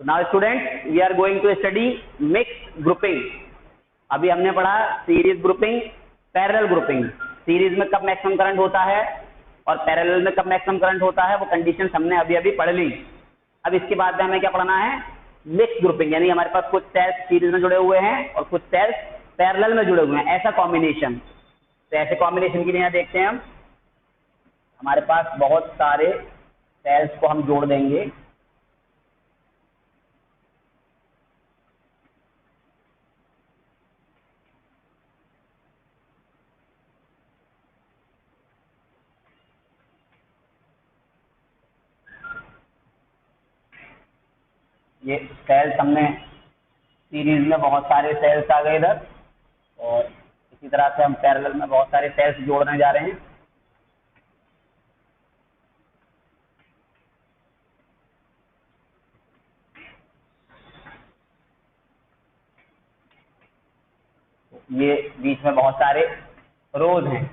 Now student we are going to study mix grouping. अभी हमने पढ़ा series grouping, parallel grouping. Series में कब मैक्सिमम करंट होता है और पैरेलल में कब मैक्सिमम करंट होता है, वो कंडीशंस हमने अभी अभी पढ़ ली। अब इसके बाद में हमें क्या पढ़ना है, मिक्स ग्रुपिंग, यानी हमारे पास कुछ सेल्स सीरीज में जुड़े हुए हैं और कुछ सेल्स पैरेलल में जुड़े हुए हैं, ऐसा कॉम्बिनेशन। तो ऐसे कॉम्बिनेशन के लिए यहाँ देखते हैं हम, हमारे पास बहुत सारे सेल्स को हम जोड़ देंगे। ये सेल्स हमने सीरीज में बहुत सारे सेल्स आ गए इधर, और इसी तरह से हम पैरेलल में बहुत सारे सेल्स जोड़ने जा रहे हैं। ये बीच में बहुत सारे रोज हैं।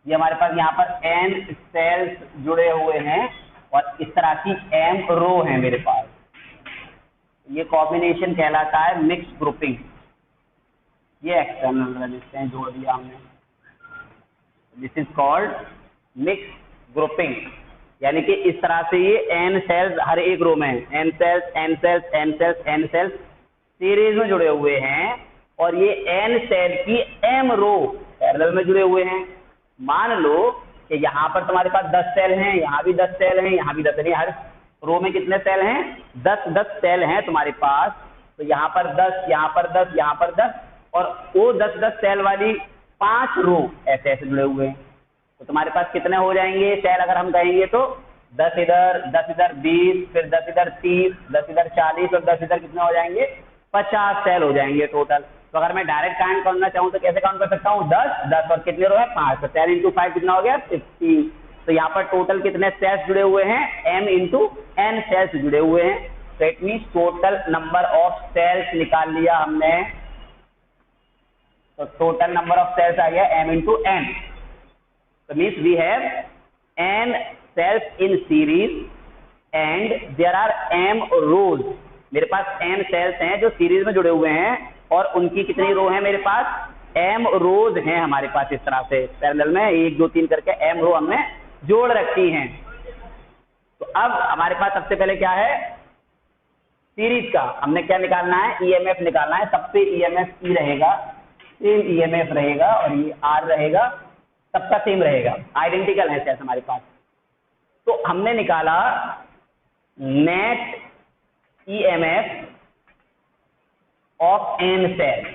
ये हमारे पास यहाँ पर n सेल्स जुड़े हुए हैं और इस तरह की m रो है मेरे पास। ये कॉम्बिनेशन कहलाता है मिक्स ग्रुपिंग। ये एक्सटर्नल रेजिस्टेंस जोड़ दिया हमने, this is called mix grouping. यानी कि इस तरह से ये n सेल्स हर एक रो में, n cells n cells n cells n cells series में जुड़े हुए हैं और ये n सेल की m रो पैरेलल में जुड़े हुए हैं। मान लो कि यहाँ पर तुम्हारे पास 10 सेल हैं, यहाँ भी 10 सेल हैं, यहाँ भी 10 सेल, हर रो में कितने सेल हैं, 10 सेल हैं तुम्हारे पास। तो यहाँ पर 10, यहाँ पर 10, यहाँ पर 10, और वो 10 सेल वाली 5 रो ऐसे ऐसे जुड़े हुए हैं। तो तुम्हारे पास कितने हो जाएंगे सेल, अगर हम कहेंगे तो 10 इधर, 10 इधर 20, फिर 10 इधर 30, 10 इधर 40 और 10 इधर कितने हो जाएंगे, 50 सेल हो जाएंगे टोटल। तो अगर मैं डायरेक्ट काउंट करना चाहूँ तो कैसे काउंट कर सकता हूँ, 10 और कितने रो है 5, तो 10 × 5 कितना हो गया 50। तो यहाँ पर टोटल कितने सेल्स जुड़े हुए हैं, m × n सेल्स जुड़े हुए हैं। तो it means total number of cells निकाल लिया हमने। तो टोटल नंबर ऑफ सेल्स आ गया m × n। तो means we have n cells in series and there are m rows. मेरे पास n सेल्स हैं जो सीरीज में जुड़े हुए हैं और उनकी कितनी रो है मेरे पास, m रोज हैं हमारे पास। इस तरह से पैरेलल में 1 2 3 करके m रो हमने जोड़ रखी हैं। तो अब हमारे पास सबसे पहले क्या है, सीरीज का हमने क्या निकालना है, EMF निकालना है। सब पे EMF E रहेगा, सेम EMF रहेगा और ये R रहेगा, सबका सेम रहेगा, आइडेंटिकल है सेल्स हमारे पास। तो हमने निकाला net EMF of n cell,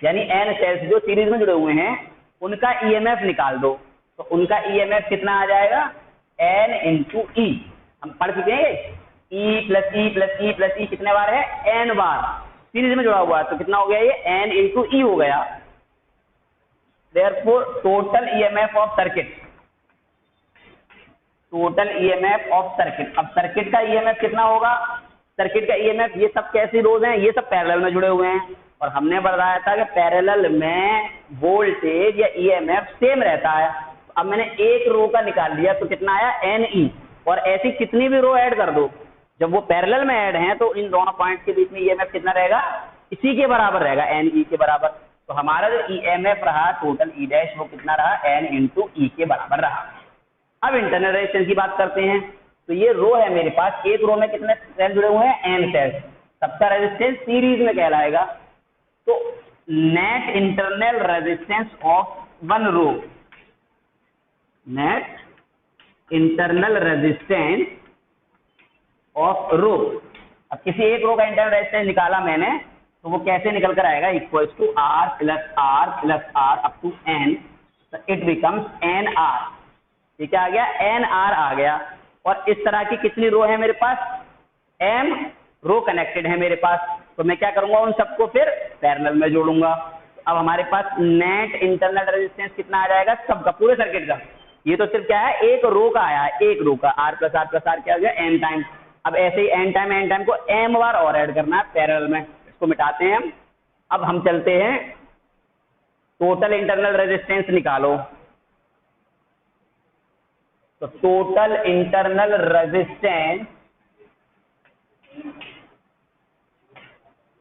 यानी n सेल्स जो सीरीज में जुड़े हुए हैं उनका EMF निकाल दो। तो उनका EMF कितना आ जाएगा, n × E। हम पढ़ चुके हैं E + E + E + E कितने बार है, n बार, सीरीज में जुड़ा हुआ है। तो कितना हो गया ये, n × E हो गया। Therefore total EMF of circuit, total EMF of circuit. अब सर्किट का EMF कितना होगा, सर्किट का EMF, ये सब कैसी रोज हैं, ये सब पैरेलल में जुड़े हुए हैं और हमने बताया था कि पैरेलल में वोल्टेज या EMF सेम रहता है। अब मैंने एक रो का निकाल लिया तो कितना आया, NE, और ऐसी कितनी भी रो ऐड कर दो, जब वो पैरेलल में ऐड हैं तो इन दोनों पॉइंट्स के बीच में EMF कितना रहेगा, इसी के बराबर रहेगा, NE के बराबर। तो हमारा जो EMF रहा टोटल E' वो कितना रहा, n × E के बराबर रहा। अब इंटरनल रेजिस्टेंस की बात करते हैं। तो ये रो है मेरे पास, एक रो में कितने सेल जुड़े हुए हैं, n सेल्स, सबका रेजिस्टेंस सीरीज में कहलाएगा। तो net internal resistance of one रो, नेट इंटरनल रेजिस्टेंस ऑफ रो। अब किसी एक रो का इंटरनल रेजिस्टेंस निकाला मैंने, तो वो कैसे निकल कर आएगा, equals to R + R + R up to n, तो इट बिकम्स NR। ये क्या आ गया, NR आ गया। और इस तरह की कितनी रो है मेरे पास, m रो कनेक्टेड है मेरे पास। तो मैं क्या करूंगा, उन सबको फिर पैरेलल में जोड़ूंगा। अब हमारे पास नेट इंटरनल रेजिस्टेंस कितना आ जाएगा, सबका, पूरे सर्किट का। ये तो सिर्फ क्या है, एक रो का आया है, एक रो का R + R + R क्या हो गया, n टाइम। अब ऐसे ही n टाइम को m बार और ऐड करना है पैरेलल में। इसको मिटाते हैं हम। अब हम चलते हैं टोटल इंटरनल रेजिस्टेंस निकालो। तो total internal resistance,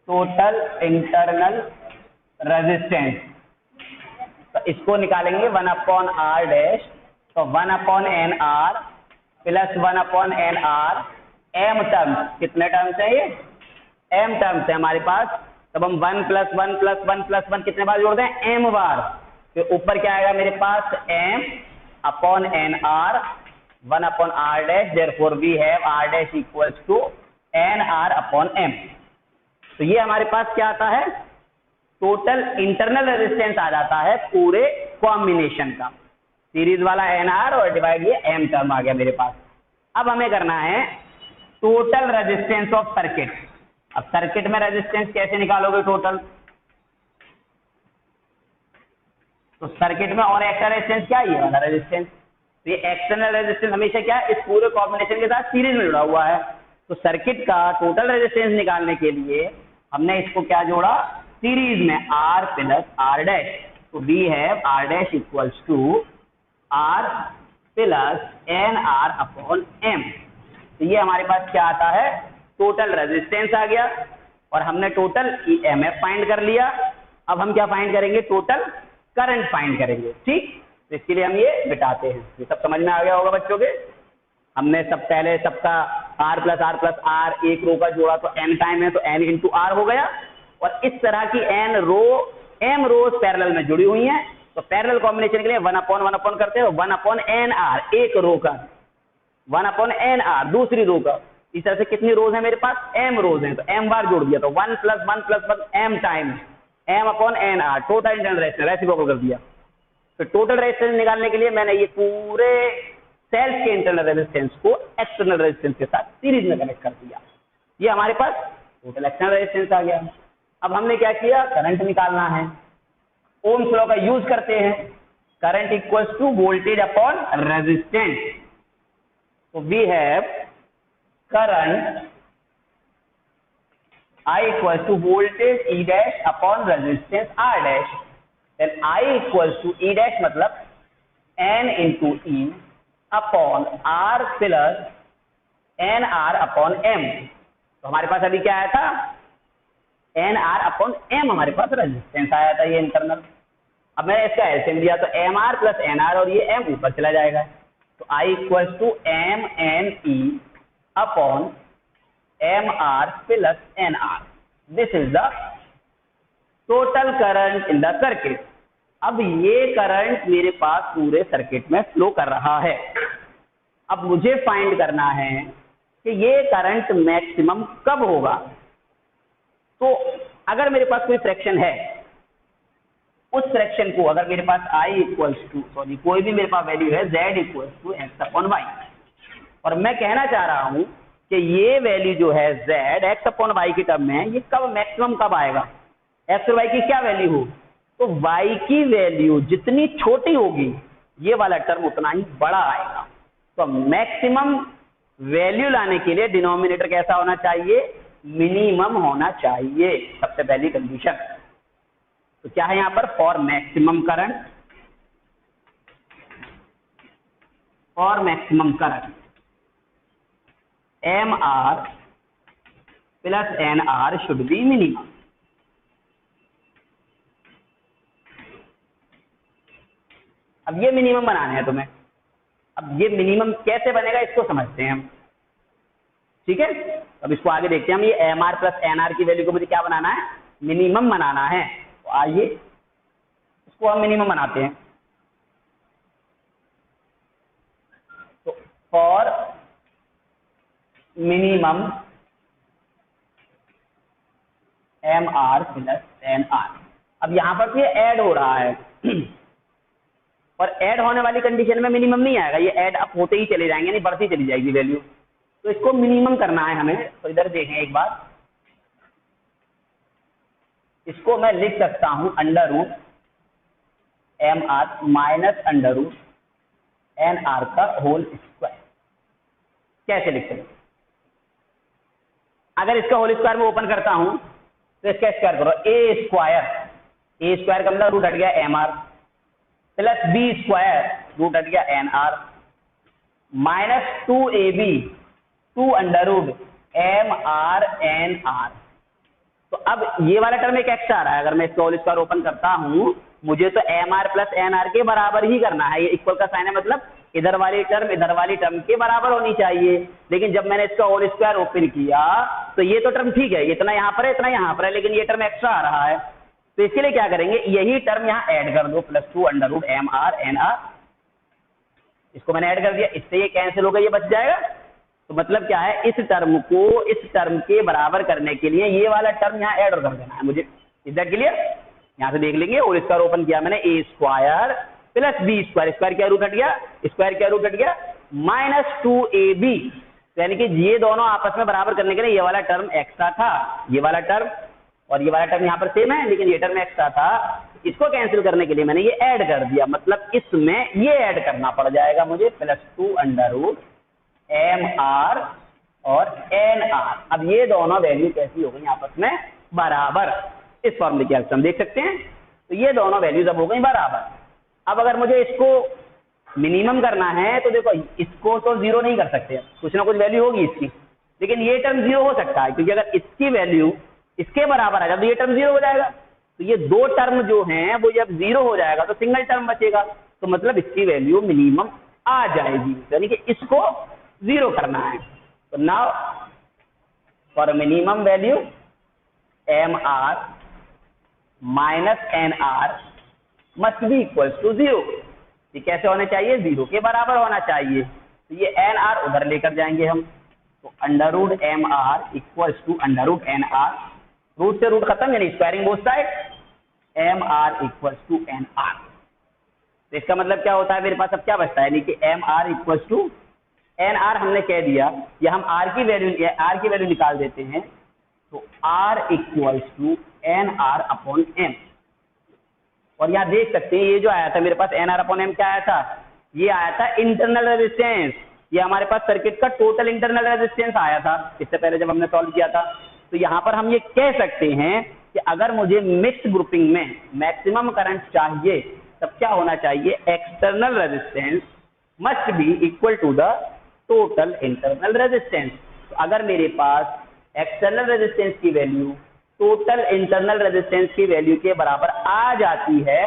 total internal resistance, तो इसको निकालेंगे 1/r डैश। तो 1/n r plus 1/n r, m terms, कितने टर्म्स है ये? m टर्म्स है हमारे पास। तब हम 1 + 1 + 1 + 1 कितने बार जोड़ दें? m बार। फिर ऊपर क्या आएगा मेरे पास? m/n r 1/r dash, therefore we have r dash equals to nr/m। तो ये हमारे पास क्या आता है? टोटल इंटरनल रेजिस्टेंस आ जाता है पूरे कॉम्बिनेशन का। सीरीज वाला nr और डिवाइड ये m टर्म आ गया मेरे पास। अब हमें करना है टोटल रेजिस्टेंस ऑफ सर्किट। अब सर्किट में रेजिस्टेंस कैसे निकालोगे टोटल? तो सर्किट में और एक्स्ट्रा रेजिस्टेंस क्या है? ये वाला रेजिस्टेंस। तो ये एक्सटर्नल रेजिस्टेंस हमेशा क्या है? इस पूरे कॉम्बिनेशन के साथ सीरीज में जुड़ा हुआ है। तो सर्किट का टोटल रेजिस्टेंस निकालने के लिए हमने इसको क्या जोड़ा? सीरीज में R प्लस R डैश। तो we have R dash equals to R plus NR/M। तो ये हमारे पास क्या आता है? टोटल रेजिस्टेंस आ गया और हमने टोटल EMF फाइंड कर लिया। अब हम क्या फाइंड करेंगे? टोटल करंट फाइंड करेंगे। ठीक, तो इसके लिए हम ये बिठाते हैं। ये सब समझ में आ गया होगा बच्चों के। हमने पहले सबका R प्लस R एक रो का जोड़ा तो n टाइम है, तो n इंटू R हो गया। और इस तरह की m रोज पैरेलल में जुड़ी हुई हैं। तो पैरेलल कॉम्बिनेशन के लिए 1/1 करते हैं, 1/nr एक रो का, 1/nr दूसरी रो का। इस तरह से कितनी रोज है मेरे पास? m रोज हैं, तो m बार जोड़ दिया। तो 1 + 1 + 1 m time m/nr total internal resistance reciprocal कर दिया। तो टोटल रेजिस्टेंस निकालने के लिए मैंने ये पूरे सेल्स के इंटरनल रेजिस्टेंस को एक्सटर्नल रेजिस्टेंस के साथ सीरीज में कनेक्ट कर दिया। ये हमारे पास टोटल एक्सटर्नल रेजिस्टेंस आ गया। अब हमने क्या किया? करंट निकालना है। ओम्स लॉ का यूज करते हैं। Current equals to voltage upon resistance. तो we have current I equals to voltage E dash upon resistance R dash. Then I equals to E dash मतलब N into E upon R plus NR/M। तो हमारे पास अभी क्या आया था? NR/M हमारे पास resistance आया था ये इंटरनल। अब मैंने इसका एलसीएम दिया तो MR प्लस NR और ये M ऊपर चला जाएगा। तो I equals to MNE upon MR plus NR। This is the total current in the circuit. अब ये करंट मेरे पास पूरे सर्किट में फ्लो कर रहा है। अब मुझे फाइंड करना है कि ये करंट मैक्सिमम कब होगा। तो अगर मेरे पास कोई फ्रैक्शन है, उस फ्रैक्शन को अगर मेरे पास कोई भी मेरे पास वैल्यू है z इक्वल्स टू x/y, और मैं कहना चाह रहा हूं कि ये वैल्यू जो है z x/y की टर्म में, ये कब मैक्सिमम कब आएगा? x और y की क्या वैल्यू हो? तो y की वैल्यू जितनी छोटी होगी ये वाला टर्म उतना ही बड़ा आएगा। तो मैक्सिमम वैल्यू लाने के लिए डिनोमिनेटर कैसा होना चाहिए? मिनिमम होना चाहिए, सबसे पहली कंडीशन। तो क्या है यहां पर? For maximum current, for maximum current MR plus NR should be minimum. अब ये मिनिमम बनाने हैं तुम्हें। अब ये मिनिमम कैसे बनेगा इसको समझते हैं हम। ठीक है, अब इसको आगे देखते हैं हम। ये MR प्लस NR की वैल्यू को मुझे क्या बनाना है? मिनिमम बनाना है। तो आइए इसको हम मिनिमम बनाते हैं। तो for minimum MR plus NR। अब यहां पर तो ये ऐड हो रहा है और ऐड होने वाली कंडीशन में मिनिमम नहीं आएगा, ये ऐड अप होते ही चले जाएंगे, नहीं बढ़ती चली जाएगी वैल्यू। तो इसको मिनिमम करना है हमें। तो इधर देखें एक बार, इसको मैं लिख सकता हूं √MR माइनस √NR का होल स्क्वायर। कैसे लिख सकते? अगर इसका होल स्क्वायर में ओपन करता हूं तो इसका स्क्वायर करो, A स्क्वायर ए स्क्वायर का मतलब रूट हट गया M R plus B square root हट गया N R minus 2ab 2 under root M R N R. तो अब ये वाला टर्म एक एक्स्ट्रा आ रहा है, अगर मैं इसका होल स्क्वायर ओपन करता हूं मुझे तो M R plus N R के बराबर ही करना है। ये इक्वल का साइन है, मतलब इधर वाली टर्म के बराबर होनी चाहिए। लेकिन जब मैंने इसका होल स्क्वायर ओपन किया तो ये तो टर्म ठीक है, इतना यहाँ पर है इतना यहाँ पर है, लेकिन ये टर्म एक्स्ट्रा आ रहा है। तो इसके लिए क्या करेंगे, यही टर्म यहाँ ऐड कर दो, plus 2 under root M R N R. इसको मैंने ऐड कर दिया, इससे ये कैंसिल होगा, ये बच जाएगा। तो मतलब क्या है, इस टर्म को इस टर्म के बराबर करने के लिए ये वाला टर्म यहाँ ऐड कर देना है मुझे। Is that clear? यहाँ से देख लेंगे, और स्क्वायर ओपन किया मैंने, A square plus B square, square क्या रूट हट गया, स्क्वायर क्या रूट हट गया, माइनस 2ab। यानी कि ये दोनों आपस में बराबर करने के लिए ये वाला टर्म एक्स्ट्रा था, ये वाला टर्म और ये वाला टर्म यहाँ पर सेम है, लेकिन ये टर्म एक्स्ट्रा था। इसको कैंसिल करने के लिए मैंने ये ऐड कर दिया, मतलब इसमें ये ऐड करना पड़ जाएगा मुझे, plus 2 under root M R और एन आर। अब ये दोनों वैल्यू कैसी हो गई आपस में बराबर, इस फॉर्मूले की हेल्प से हम देख सकते हैं। तो ये दोनों वैल्यूज अब हो गई बराबर। अब अगर मुझे इसको मिनिमम करना है तो देखो, इसको तो जीरो नहीं कर सकते, कुछ ना कुछ वैल्यू होगी इसकी, लेकिन ये टर्म जीरो हो सकता है, क्योंकि अगर इसकी वैल्यू इसके बराबर आ जाए तो ये टर्म जीरो हो जाएगा। तो ये दो टर्म जो हैं वो जब जीरो हो जाएगा तो सिंगल टर्म बचेगा, तो मतलब इसकी वैल्यू मिनिमम आ जाएगी, यानी कि इसको जीरो करना है। तो now for minimum value M R minus N R must be equal to zero. ये कैसे होने चाहिए, जीरो के बराबर होना चाहिए। तो ये एन आर उधर लेकर जाएंगे हम, तो under root M R equal to under root N R, root से रूट खत्म, यानी squaring both side, M R equal to N R. तो इसका मतलब क्या होता है, मेरे पास अब क्या बचता है, यानी कि M R equal to N R हमने कह दिया, या हम आर की वैल्यू निकाल देते हैं। तो R equal to N R upon M. और यहाँ देख सकते हैं ये जो आया था मेरे पास एन आर अपॉन एम, क्या आया था, ये आया था इंटरनल रेजिस्टेंस। ये हमारे पास सर्किट का टोटल इंटरनल रेजिस्टेंस आया था इससे पहले जब हमने सॉल्व किया था। तो यहाँ पर हम ये कह सकते हैं कि अगर मुझे मिक्स ग्रुपिंग में मैक्सिमम करंट चाहिए तब क्या होना चाहिए, external resistance must be equal to the total internal resistance. तो अगर मेरे पास एक्सटर्नल रेजिस्टेंस की वैल्यू टोटल इंटरनल रेजिस्टेंस की वैल्यू के बराबर आ जाती है,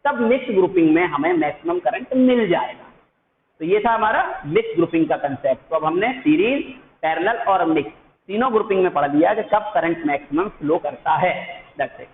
तब मिक्स ग्रुपिंग में हमें मैक्सिमम करंट मिल जाएगा। तो ये था हमारा मिक्स ग्रुपिंग का कंसेप्ट। तो अब हमने सीरीज, पैरेलल और मिक्स तीनों ग्रुपिंग में पढ़ लिया कि कब करंट मैक्सिमम फ्लो करता है। That's it.